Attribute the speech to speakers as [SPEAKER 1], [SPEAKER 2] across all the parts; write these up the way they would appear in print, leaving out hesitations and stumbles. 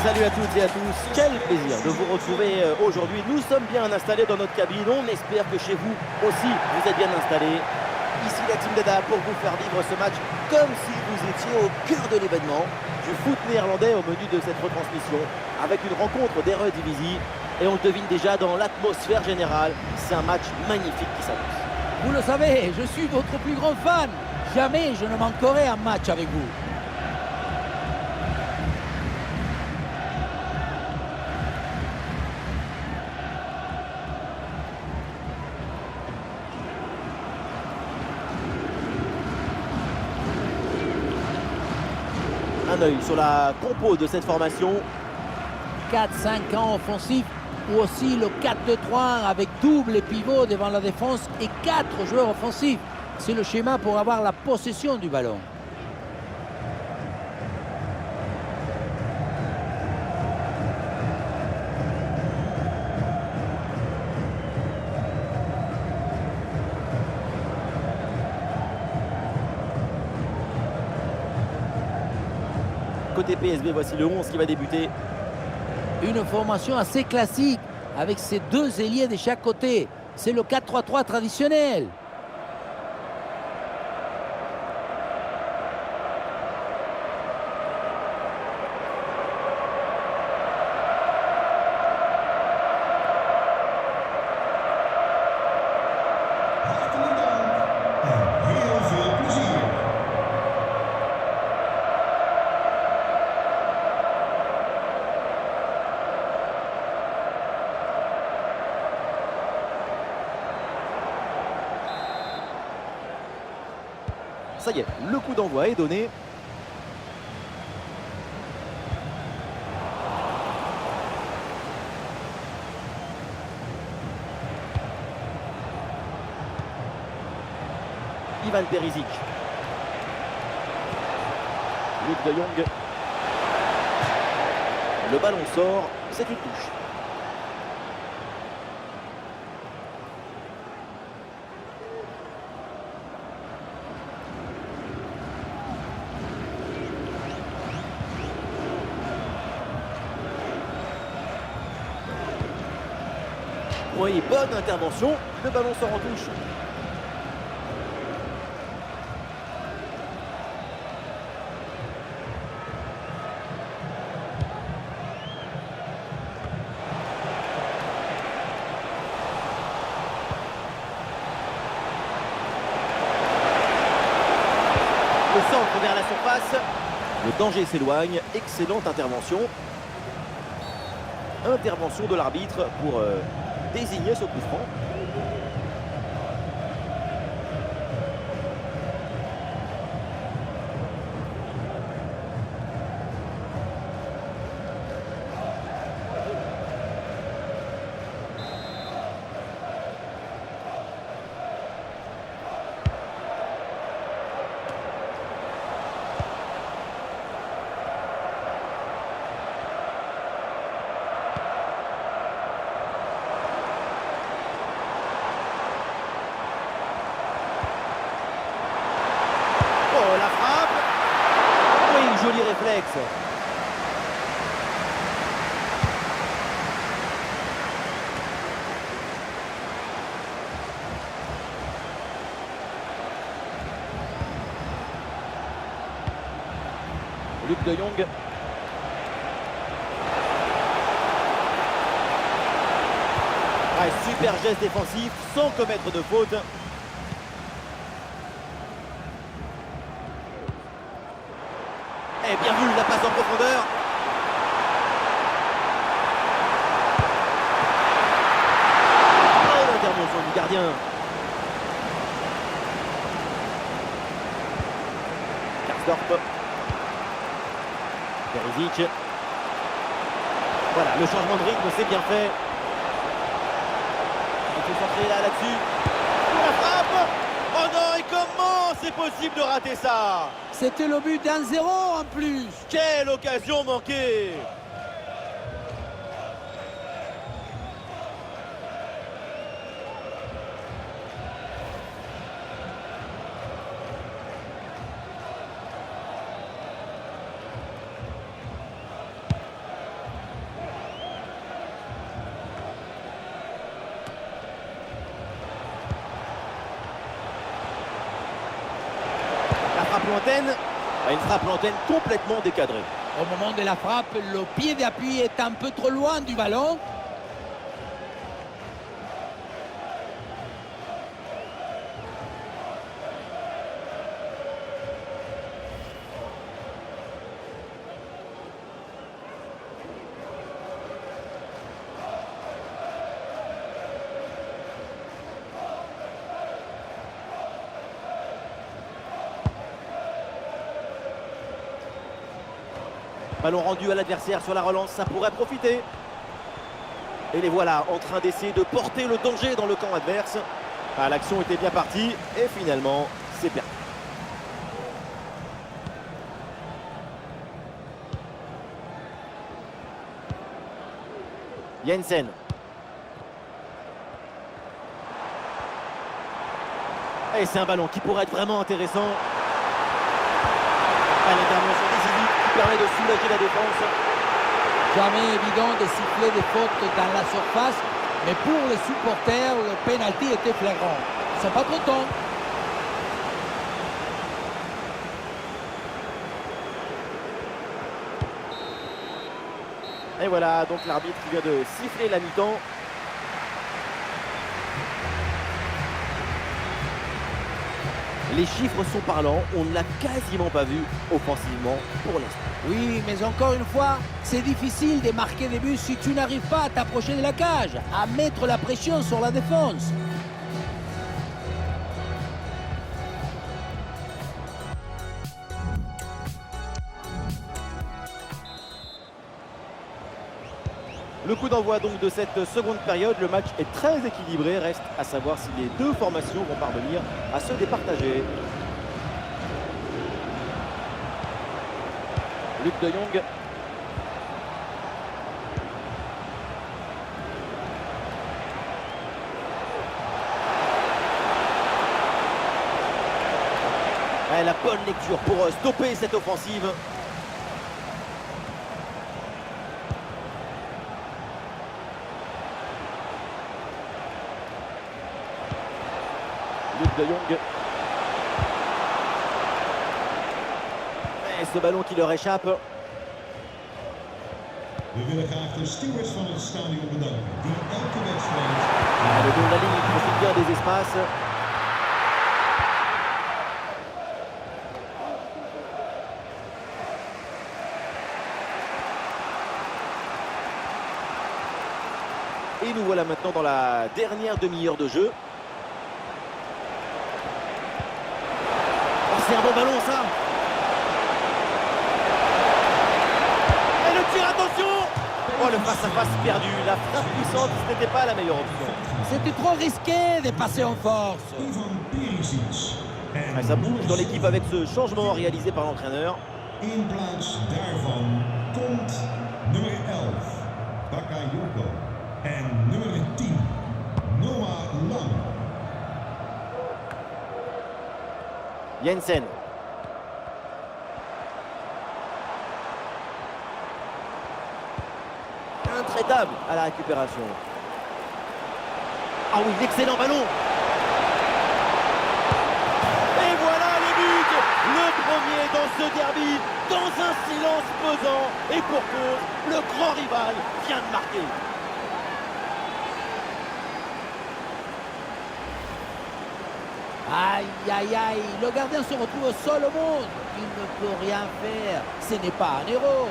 [SPEAKER 1] Salut à toutes et à tous, quel plaisir de vous retrouver aujourd'hui. Nous sommes bien installés dans notre cabine, on espère que chez vous aussi vous êtes bien installés. Ici la team d'Ada pour vous faire vivre ce match comme si vous étiez au cœur de l'événement du foot néerlandais au menu de cette retransmission avec une rencontre d'Eredivisie et on le devine déjà dans l'atmosphère générale, c'est un match magnifique qui s'annonce.
[SPEAKER 2] Vous le savez, je suis votre plus grand fan. Jamais je ne manquerai un match avec vous.
[SPEAKER 1] Un œil sur la compo de cette formation.
[SPEAKER 2] 4-5 ans offensifs ou aussi le 4-2-3 avec double pivot devant la défense et 4 joueurs offensifs. C'est le schéma pour avoir la possession du ballon.
[SPEAKER 1] Côté PSV, voici le 11 qui va débuter.
[SPEAKER 2] Une formation assez classique avec ces deux ailiers de chaque côté. C'est le 4-3-3 traditionnel.
[SPEAKER 1] Ça y est, le coup d'envoi est donné. Ivan Perisic. Luc de Jong. Le ballon sort, c'est une touche. Oui, bonne intervention, le ballon sort en touche. Le centre vers la surface, le danger s'éloigne, excellente intervention. Intervention de l'arbitre pour désigner ce coup franc. Oh, la frappe. Oui, joli réflexe. Luc de Jong. Ouais, super geste défensif sans commettre de faute. Et bien vu la passe en profondeur. Oh, l'intervention du gardien. Karsdorp. Perisic. Voilà, le changement de rythme, c'est bien fait. Il faut centrer là-dessus. La frappe. Oh non, et comment c'est possible de rater ça?
[SPEAKER 2] C'était le but d'1-0 en plus.
[SPEAKER 1] Quelle occasion manquée! frappe lointaine. Une frappe lointaine complètement décadrée.
[SPEAKER 2] Au moment de la frappe, le pied d'appui est un peu trop loin du ballon.
[SPEAKER 1] Ballon rendu à l'adversaire sur la relance, ça pourrait profiter. Et les voilà en train d'essayer de porter le danger dans le camp adverse. Ah, l'action était bien partie et finalement, c'est perdu. Jensen. Et c'est un ballon qui pourrait être vraiment intéressant. L'intervention décisive qui permet de soulager la défense.
[SPEAKER 2] Jamais évident de siffler des fautes dans la surface, mais pour les supporters, le pénalty était flagrant. Ils ne sont pas contents.
[SPEAKER 1] Et voilà, donc l'arbitre qui vient de siffler la mi-temps. Les chiffres sont parlants, on ne l'a quasiment pas vu offensivement pour l'instant.
[SPEAKER 2] Oui, mais encore une fois, c'est difficile de marquer des buts si tu n'arrives pas à t'approcher de la cage, à mettre la pression sur la défense.
[SPEAKER 1] Le coup d'envoi donc de cette seconde période, le match est très équilibré, reste à savoir si les deux formations vont parvenir à se départager. Luc de Jong. La bonne lecture pour stopper cette offensive. Luc de Jong. Et ce ballon qui leur échappe.
[SPEAKER 3] We willen graag de stewards van het stadion bedanken, die elke wedstrijd...
[SPEAKER 1] Le dos de la ligne, il profite bien des espaces. Et nous voilà maintenant dans la dernière demi-heure de jeu. Oh, c'est un bon ballon ça. Et le tir, attention. Oh, le face-à-face perdu. La frappe puissante, ce n'était pas la meilleure option.
[SPEAKER 2] C'était trop risqué de passer en force.
[SPEAKER 3] Ivan Perisic.
[SPEAKER 1] Ah, ça bouge dans l'équipe avec ce changement réalisé par l'entraîneur.
[SPEAKER 3] In plaats daarvan komt nummer 11, Bakayoko. En nummer 10, Noah Lang.
[SPEAKER 1] Jensen. Intraitable à la récupération. Ah oui, l'excellent ballon. Et voilà le but. Le premier dans ce derby, dans un silence pesant. Et pour cause, le grand rival vient de marquer.
[SPEAKER 2] Aïe, aïe, aïe, le gardien se retrouve seul au monde. Il ne peut rien faire. Ce n'est pas un héros.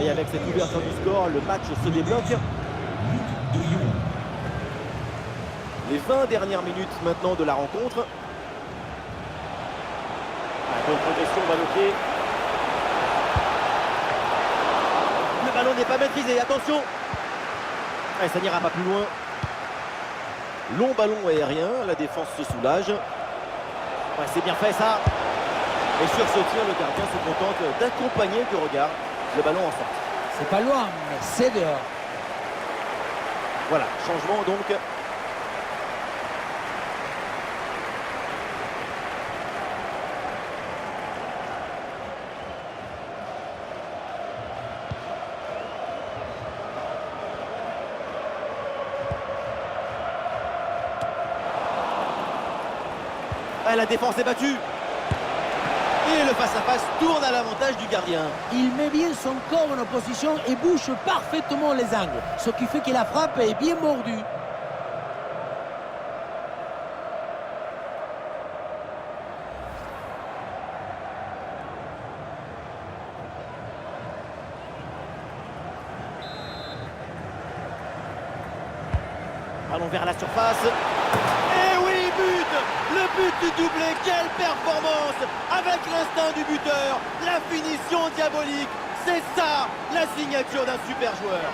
[SPEAKER 1] Et avec cette ouverture du score, le match se débloque. Les 20 dernières minutes maintenant de la rencontre. La bonne progression Baloké. Le ballon n'est pas maîtrisé, attention. Et ça n'ira pas plus loin. Long ballon aérien, la défense se soulage. Ouais, c'est bien fait ça. Et sur ce tir, le gardien se contente d'accompagner du regard le ballon en sortie.
[SPEAKER 2] C'est pas loin, mais c'est dehors.
[SPEAKER 1] Voilà, changement donc. Ah, la défense est battue. Et le face-à-face tourne à l'avantage du gardien.
[SPEAKER 2] Il met bien son corps en opposition et bouche parfaitement les angles, ce qui fait que la frappe est bien mordue.
[SPEAKER 1] Allons vers la surface. Et oui, but! Le but du doublé, quelle performance! Avec l'instinct du buteur, la finition diabolique, c'est ça, la signature d'un super joueur.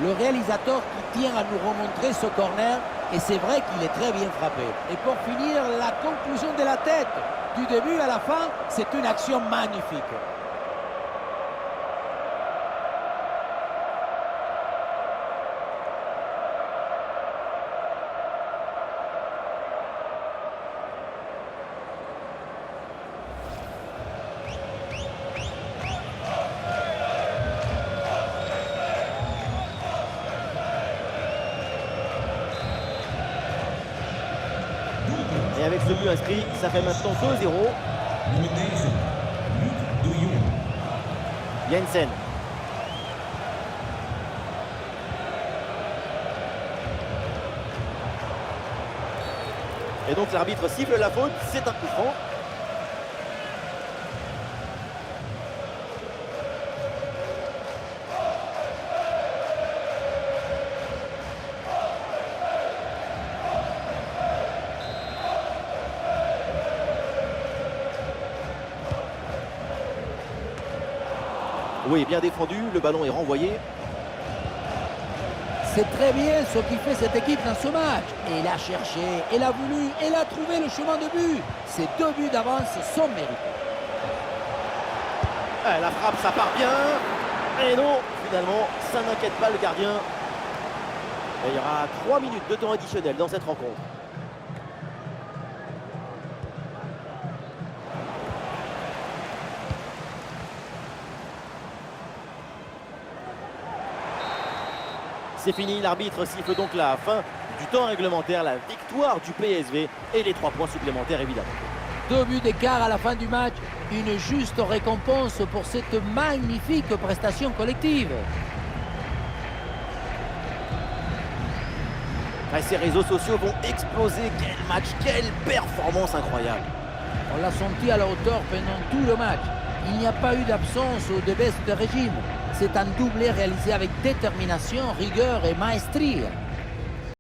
[SPEAKER 2] Le réalisateur qui tient à nous remontrer ce corner, et c'est vrai qu'il est très bien frappé. Et pour finir, la conclusion de la tête, du début à la fin, c'est une action magnifique.
[SPEAKER 1] Et avec ce but inscrit, ça fait maintenant 2-0.
[SPEAKER 3] Nummer 9, Luc de Jong.
[SPEAKER 1] Jensen. Et donc l'arbitre siffle la faute, c'est un coup franc. Oui, bien défendu, le ballon est renvoyé.
[SPEAKER 2] C'est très bien ce qui fait cette équipe dans ce match. Elle a cherché, elle a voulu, elle a trouvé le chemin de but. Ces 2 buts d'avance sont mérités.
[SPEAKER 1] Ah, la frappe, ça part bien. Et non, finalement, ça n'inquiète pas le gardien. Et il y aura 3 minutes de temps additionnel dans cette rencontre. C'est fini, l'arbitre siffle donc la fin du temps réglementaire, la victoire du PSV et les 3 points supplémentaires évidemment.
[SPEAKER 2] 2 buts d'écart à la fin du match, une juste récompense pour cette magnifique prestation collective.
[SPEAKER 1] Et ces réseaux sociaux vont exploser, quel match, quelle performance incroyable.
[SPEAKER 2] On l'a senti à la hauteur pendant tout le match. Il n'y a pas eu d'absence ou de baisse de régime. C'est un doublé réalisé avec détermination, rigueur et maestrie.